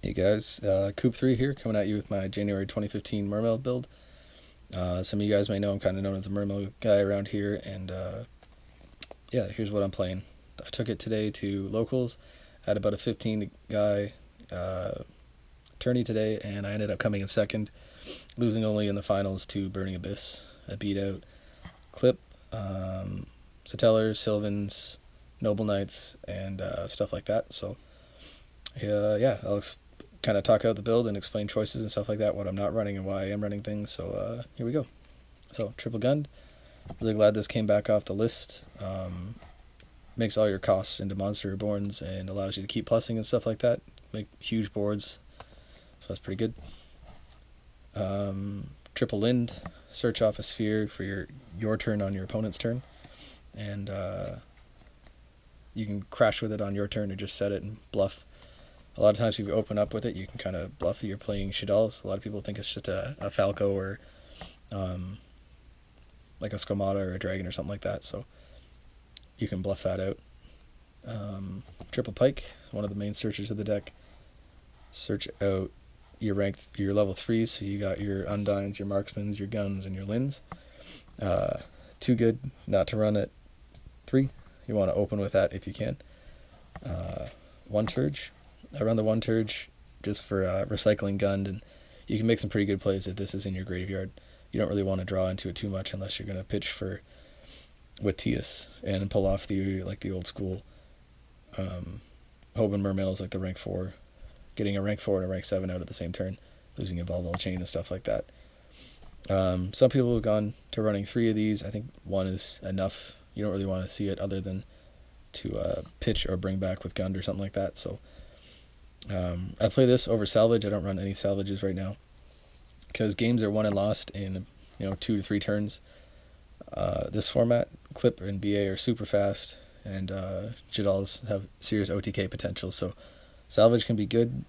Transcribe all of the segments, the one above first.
Hey guys, Coop 3 here, coming at you with my January 2015 mermail build. Some of you guys may know I'm kind of known as the mermail guy around here, and yeah, here's what I'm playing. I took it today to locals, had about a 15 guy tourney today, and I ended up coming in second, losing only in the finals to Burning Abyss. I beat out Clip, Satellar, Sylvans, Noble Knights, and stuff like that. So yeah, I'll kind of talk out the build and explain choices and stuff like that, what I'm not running and why I am running things. So here we go. So triple gunned. Really glad this came back off the list. Makes all your costs into monster reborns and allows you to keep plussing and stuff like that. Make huge boards. So that's pretty good. Triple lind. Search off a sphere for your turn on your opponent's turn. And you can crash with it on your turn or just set it and bluff. A lot of times if you open up with it, you can kind of bluff that you're playing Shadals. A lot of people think it's just a Falco or like a Skomata or a Dragon or something like that. So you can bluff that out. Triple Pike, one of the main searchers of the deck. Search out your level 3, so you got your Undines, your Marksmans, your Guns, and your Linds. Too good not to run at 3. You want to open with that if you can. One Turge. I run the one Turge just for recycling Gund, and you can make some pretty good plays if this is in your graveyard. You don't really want to draw into it too much unless you're going to pitch for with Tias and pull off the old school Hoban Mermails, like the rank 4, getting a rank 4 and a rank 7 out at the same turn, losing Evolve All Chain and stuff like that. Some people have gone to running 3 of these. I think 1 is enough. You don't really want to see it other than to pitch or bring back with Gund or something like that. So I play this over salvage. I don't run any salvages right now because games are won and lost in 2 to 3 turns. This format, Clip and BA are super fast, and Jadals have serious OTK potential. So salvage can be good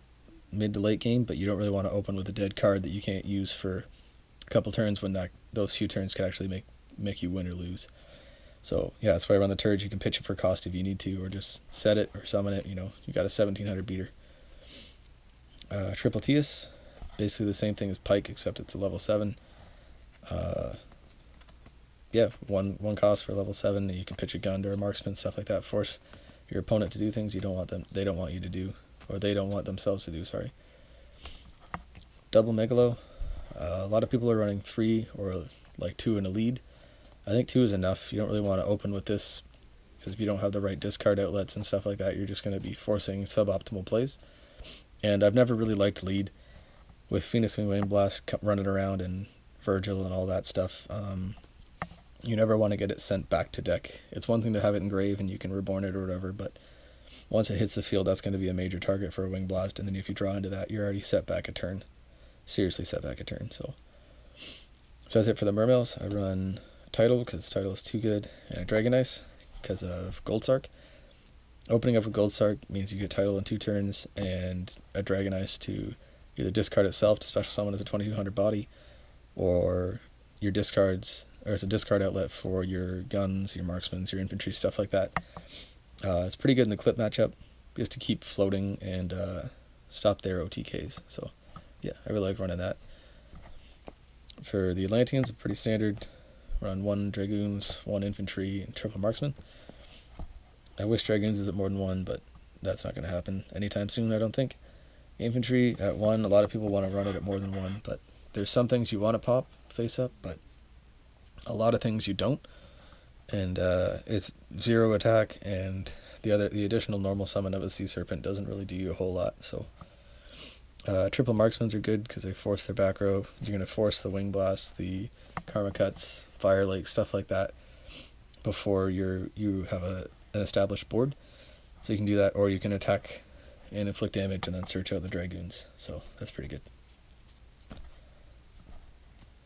mid to late game, but you don't really want to open with a dead card that you can't use for a couple turns when those few turns could actually make you win or lose. So yeah, that's why I run the Turge. You can pitch it for cost if you need to, or just set it or summon it. You got a 1700 beater. Triple Tias, basically the same thing as Pike, except it's a level 7. Yeah, one cost for level 7. And you can pitch a Gun or a Marksman, stuff like that. Force your opponent to do things they don't want you to do, or they don't want themselves to do. Sorry. Double Megalo. A lot of people are running 3 or like 2 in a lead. I think 2 is enough. You don't really want to open with this because if you don't have the right discard outlets and stuff like that, you're just going to be forcing suboptimal plays. And I've never really liked lead with Phoenix Wing Windblast running around and Virgil and all that stuff. You never want to get it sent back to deck. It's one thing to have it in grave and you can reborn it or whatever, but once it hits the field, that's going to be a major target for a Wing Blast, and then if you draw into that, you're already set back a turn. Seriously set back a turn. So that's it for the Mermails. I run a Tidal because Tidal is too good, and a Dragon Ice because of Gold Sark. Opening up with Gold Sark means you get Tidal in 2 turns, and a Dragon Ice to either discard itself to special summon as a 2200 body, or your discards, or it's a discard outlet for your Guns, your Marksmans, your infantry, stuff like that. It's pretty good in the Clip matchup, just to keep floating and stop their OTKs. So yeah, I really like running that. For the Atlanteans, pretty standard. Run 1 Dragoons, 1 Infantry, and triple Marksman. I wish Dragoons was at more than 1, but that's not going to happen anytime soon, I don't think. Infantry at 1, a lot of people want to run it at more than 1, but there's some things you want to pop face up, but a lot of things you don't. And it's 0 attack, and the additional normal summon of a Sea Serpent doesn't really do you a whole lot. So triple Marksmans are good because they force their back row. You're going to force the Wing Blast, the Karma Cuts, Fire Lake, stuff like that before you have an established board. So you can do that, or you can attack and inflict damage and then search out the Dragoons. So that's pretty good.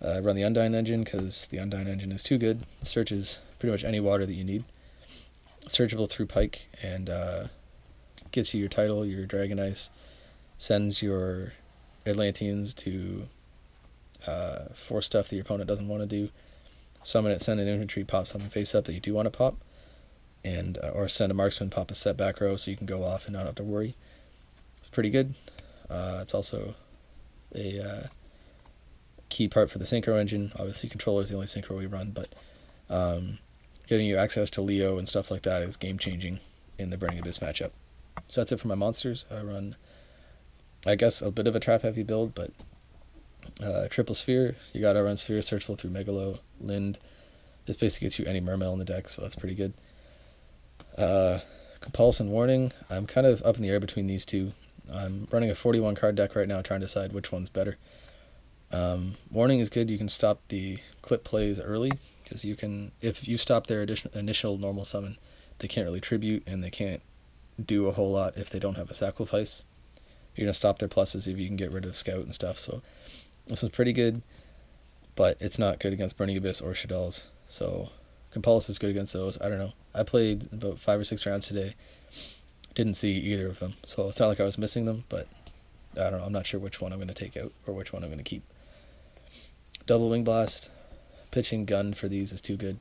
I run the Undine engine because the Undine engine is too good. It searches pretty much any water that you need. Searchable through Pike, and gets you your Tidal, your Dragon Ice, sends your Atlanteans to force stuff that your opponent doesn't want to do. Summon it, send an infantry, pop something face up that you do want to pop, and or send a Marksman, pop a set back row so you can go off and not have to worry. It's pretty good. It's also a key part for the synchro engine. Obviously, controller is the only synchro we run, but giving you access to Leo and stuff like that is game changing in the Burning Abyss matchup. So that's it for my monsters. I run, I guess, a bit of a trap heavy build, but triple sphere. You gotta run sphere, searchful through Megalo, Lind. This basically gets you any mermail in the deck, so that's pretty good. Compulse and Warning. I'm kind of up in the air between these two. I'm running a 41 card deck right now, trying to decide which one's better. Warning is good. You can stop the clip plays early, because you can, if you stop their initial normal summon, they can't really tribute, and they can't do a whole lot if they don't have a sacrifice. You're going to stop their pluses if you can get rid of Scout and stuff, so this is pretty good, but it's not good against Burning Abyss or Shaddolls, so Compulse is good against those. I don't know. I played about 5 or 6 rounds today. Didn't see either of them, so it's not like I was missing them, but I don't know. I'm not sure which one I'm going to take out or which one I'm going to keep. Double Wing Blast. Pitching Gun for these is too good.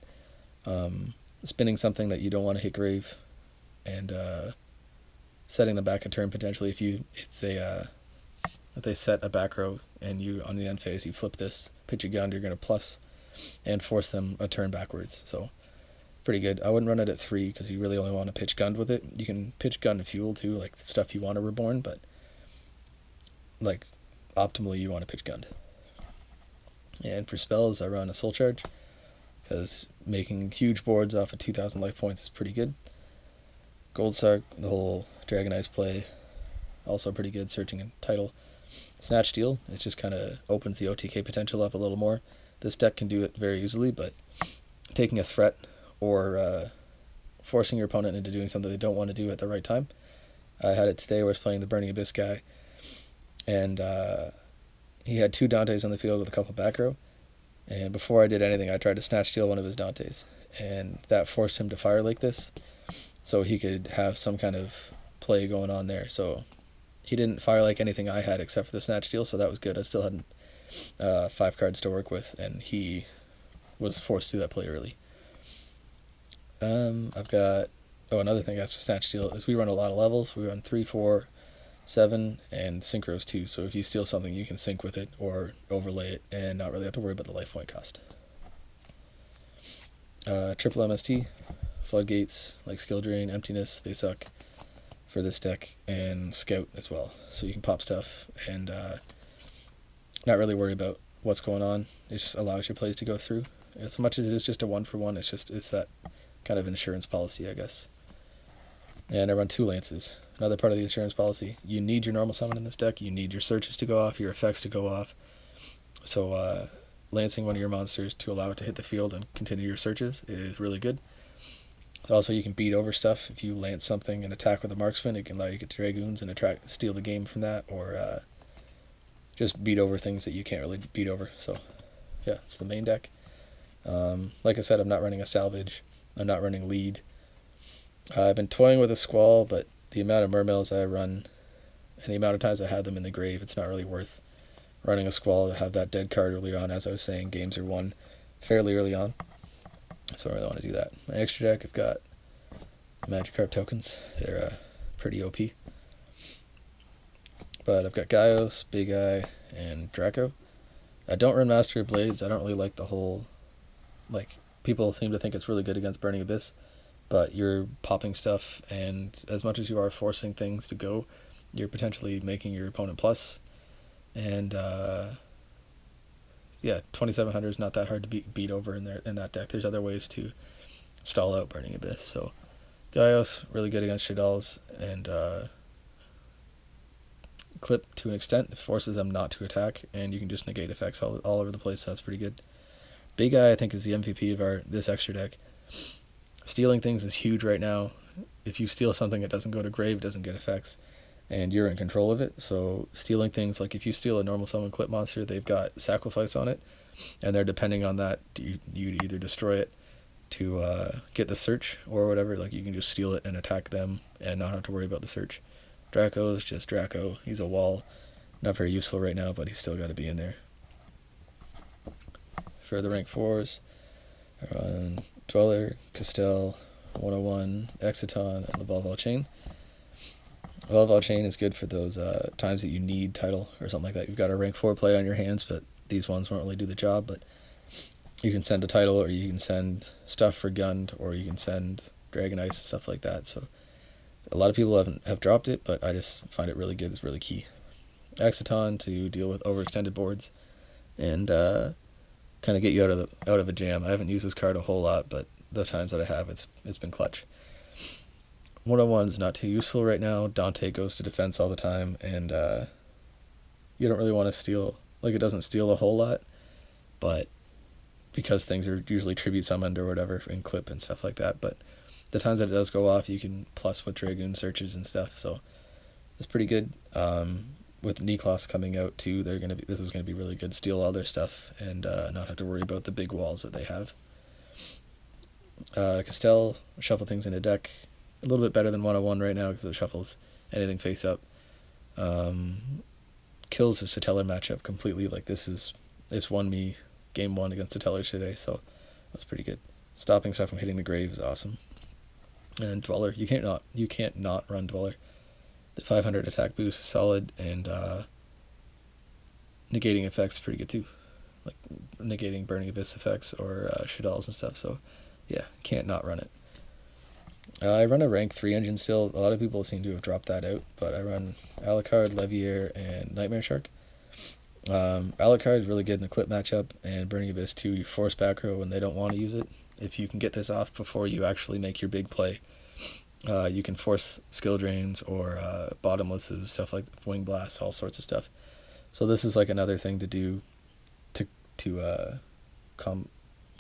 Spinning something that you don't want to hit grave, and setting them back a turn potentially. If they set a back row and you on the end phase you flip this, pitch a gun, you're going to plus and force them a turn backwards. So pretty good. I wouldn't run it at 3 because you really only want to pitch gun with it. You can pitch gun and fuel too, like stuff you want to reborn, but like optimally you want to pitch gun. And for spells, I run a Soul Charge because making huge boards off of 2,000 life points is pretty good. Gold Sark, the whole Dragon Eyes play, also pretty good. Searching and Title. Snatch Steal, it just kind of opens the OTK potential up a little more. This deck can do it very easily, but taking a threat or forcing your opponent into doing something they don't want to do at the right time. I had it today where I was playing the Burning Abyss guy, and he had 2 Dantes on the field with a couple back row, and before I did anything I tried to snatch steal one of his Dantes, and that forced him to fire like this so he could have some kind of play going on there. So he didn't fire like anything I had except for the snatch steal, so that was good. I still had 5 cards to work with, and he was forced to do that play early. I've got, another thing after snatch steal is we run a lot of levels. We run 3, 4, 7, and synchros too, so if you steal something you can sync with it or overlay it and not really have to worry about the life point cost. Triple MST, Floodgates, like Skill Drain, Emptiness, they suck for this deck, and Scout as well, so you can pop stuff and not really worry about what's going on. It just allows your plays to go through. As much as it is just a 1-for-1, it's that kind of insurance policy, I guess. And I run 2 Lances. Another part of the insurance policy. You need your normal summon in this deck. You need your searches to go off, your effects to go off. So lancing one of your monsters to allow it to hit the field and continue your searches is really good. Also, you can beat over stuff. If you lance something and attack with a marksman, it can allow you to get Dragoons and steal the game from that, or just beat over things that you can't really beat over. So yeah, it's the main deck. Like I said, I'm not running a salvage. I'm not running lead. I've been toying with a Squall, but the amount of mermails I run and the amount of times I have them in the grave, it's not really worth running a Squall to have that dead card early on. As I was saying, games are won fairly early on, so I don't really want to do that. My extra deck, I've got Magikarp tokens. They're pretty OP. But I've got Gaios, Big Eye, and Draco. I don't run Master of Blades. I don't really like the whole, like, people seem to think it's really good against Burning Abyss, but you're popping stuff, and as much as you are forcing things to go, you're potentially making your opponent plus. And yeah, 2700 is not that hard to beat over in that deck. There's other ways to stall out Burning Abyss. So Gaios, really good against Shaddolls, and Clip to an extent. It forces them not to attack, and you can just negate effects all over the place, so that's pretty good. Big Eye, I think, is the MVP of this extra deck. Stealing things is huge right now. If you steal something, it doesn't go to grave, it doesn't get effects, and you're in control of it. So stealing things, like if you steal a normal summon clip monster, they've got sacrifice on it, and they're depending on that. You to either destroy it to get the search or whatever. Like, you can just steal it and attack them and not have to worry about the search. Draco's just Draco. He's a wall. Not very useful right now, but he's still got to be in there. For the rank 4s, I run Dweller, Castell, 101, Exiton, and the Volval Chain. Volatile Chain is good for those times that you need title or something like that. You've got a rank 4 play on your hands, but these ones won't really do the job. But you can send a title, or you can send stuff for Gund, or you can send Dragon Ice and stuff like that. So a lot of people have dropped it, but I just find it really good. It's really key. Exciton to deal with overextended boards and kind of get you out of a jam. I haven't used this card a whole lot, but the times that I have, it's been clutch. 101's not too useful right now. Dante goes to defense all the time, and you don't really want to steal. Like, it doesn't steal a whole lot, but because things are usually tribute summoned or whatever in clip and stuff like that. But the times that it does go off, you can plus with Dragoon searches and stuff, so it's pretty good. With Niklas coming out too, this is gonna be really good. Steal all their stuff and not have to worry about the big walls that they have. Castell, shuffle things in a deck. A little bit better than 101 right now because it shuffles anything face up. Kills the Satellar matchup completely. Like, it's won me game 1 against the Tellers today, so that's pretty good. Stopping stuff from hitting the grave is awesome. And Dweller, you can't not run Dweller. The 500 attack boost is solid, and negating effects is pretty good too, like negating Burning Abyss effects or Shaddolls and stuff. So yeah, can't not run it. I run a rank 3 engine still. A lot of people seem to have dropped that out, but I run Alucard, Levier, and Nightmare Shark. Alucard is really good in the clip matchup, and Burning Abyss too. You force back row when they don't want to use it. If you can get this off before you actually make your big play, you can force skill drains or bottomlesses, stuff like wing blasts, all sorts of stuff. So this is like another thing to do to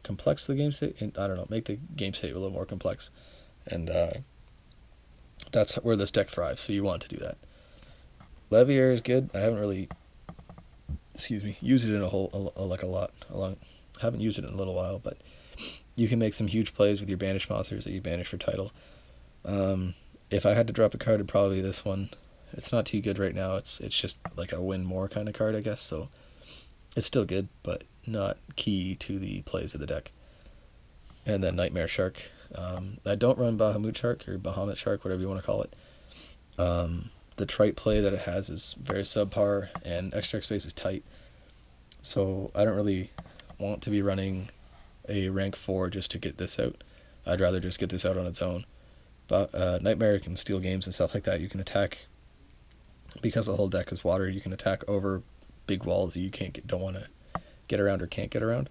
complex the game state, and I don't know, make the game state a little more complex. And that's where this deck thrives, so you want to do that. Levier is good. I haven't really, used it in a lot. Haven't used it in a little while, but you can make some huge plays with your banished monsters that you banish for title. If I had to drop a card, it'd probably be this one. It's not too good right now. It's just like a win more kind of card, I guess. So it's still good, but not key to the plays of the deck. And then Nightmare Shark. I don't run Bahamut Shark or Bahamut Shark, whatever you want to call it. The trite play that it has is very subpar, and extra space is tight. So I don't really want to be running a rank 4 just to get this out. I'd rather just get this out on its own. But Nightmare can steal games and stuff like that. You can attack, because the whole deck is water, you can attack over big walls that you don't want to get around or can't get around.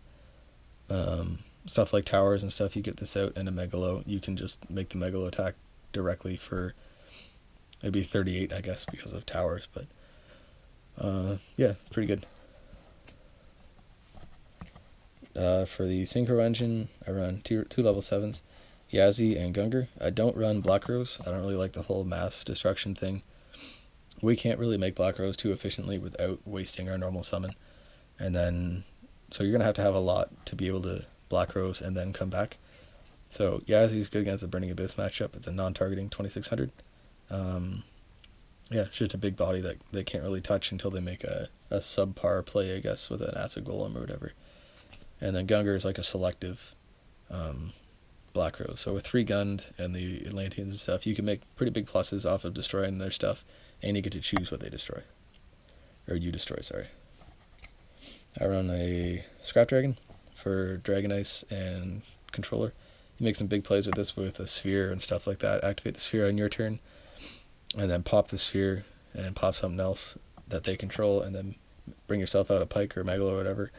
Stuff like towers and stuff, you get this out, and a Megalo, you can just make the Megalo attack directly for maybe 38, I guess, because of towers. But yeah, pretty good. For the Synchro engine, I run two level 7s, Yazzie and Gungar. I don't run Black Rose. I don't really like the whole mass destruction thing. We can't really make Black Rose too efficiently without wasting our normal summon. And then, so you're going to have a lot to be able to Black Rose and then come back. So Yazzie is good against the Burning Abyss matchup. It's a non-targeting 2600. Yeah, it's just a big body that they can't really touch until they make a subpar play, I guess, with an Acid Golem or whatever. And then Gungar is like a selective Black Rose. So with 3 Gund and the Atlanteans and stuff, you can make pretty big pluses off of destroying their stuff, and you get to choose what they destroy. Or you destroy, sorry. I run a Scrap Dragon for Dragon Ice and Controller. You make some big plays with this with a Sphere and stuff like that. Activate the Sphere on your turn, and then pop the Sphere, and pop something else that they control, and then bring yourself out a Pike or Megalo or whatever.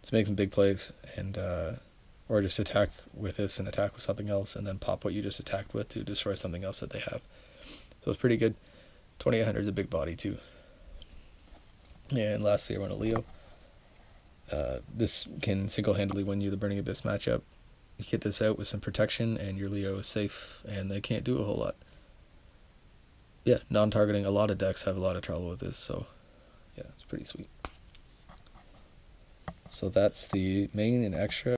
To make some big plays, and or just attack with this and attack with something else, and then pop what you just attacked with to destroy something else that they have. So it's pretty good. 2800 is a big body too. And lastly, I run a Leo. This can single-handedly win you the Burning Abyss matchup. You get this out with some protection, and your Leo is safe, and they can't do a whole lot. Yeah, non-targeting. A lot of decks have a lot of trouble with this, so yeah, it's pretty sweet. So that's the main and extra.